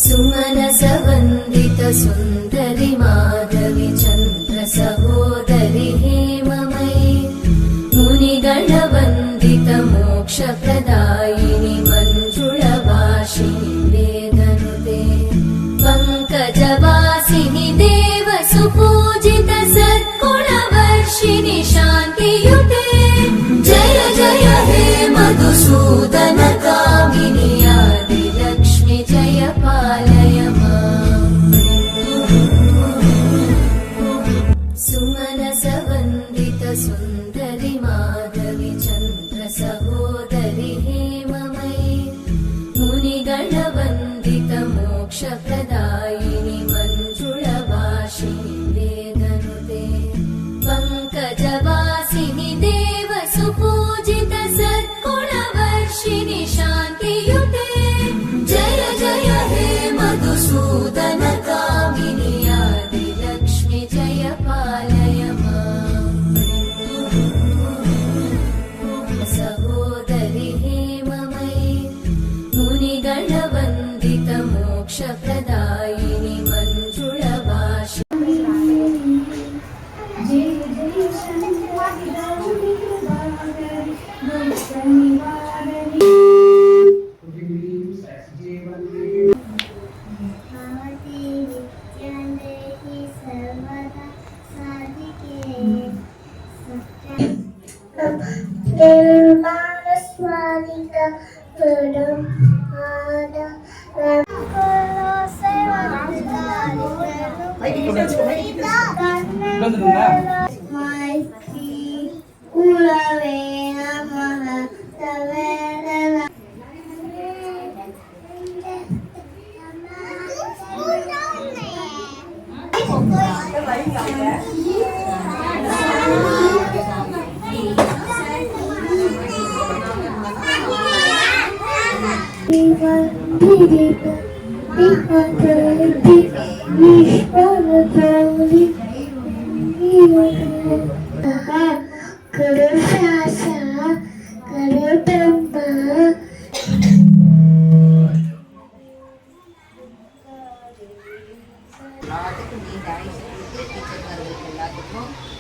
सुमनसवन्दित सुन्दरि माधवि चन्द्र सहोदरि हेममयि मुनिगणवन्दित मोक्षप्रदायिनि मञ्जुळभाषिणि वेदनुते पङ्कजवासिनि देव सुपूजित सद्गुणवर्षिणि शान्तियुते जय जय हे मधुसूदन कामिनि आदिलक्ष्मि जय पालय माम् सुमनसवन्दित सुन्दरि माधवि चन्द्र सहोदरि हेममयि मुनिगणवन्दित मोक्षप्रदायिनि मञ्जुळभाषिणि वेदनुते पङ्कजवासिनि देव सुपूजित सद्गुणवर्षिणि शान्तियुते जय जय हे मधुसूदन कामिनि आदिलक्ष्मि जय पालय माम् सहोदरि हेममयि मुनिगणवन्दित मोक्षप्रदायिनि मञ्जुळभाषिणि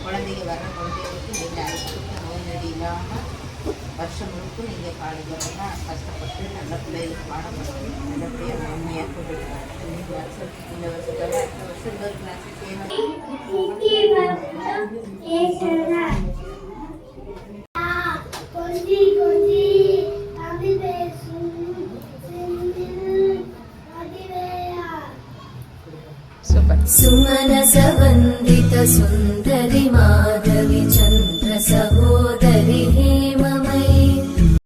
குழந்தைங்க வர குழந்தைகளுக்கு நீண்ட ஆயுசுக்கு நோய் நொடி இல்லாமல் வருஷம் முழுக்க நீங்கள் பாடுபடுறதுனா கஷ்டப்பட்டு நல்ல பிள்ளைகளுக்கு பாடம் பண்ணி நல்லபடியாக நன்மையாக கொண்டுருக்காங்க. இந்த வருஷத்தோட அடுத்த வருஷம் இன்னொரு கிளாஸ் செய்யணும். सुमनसवन्दित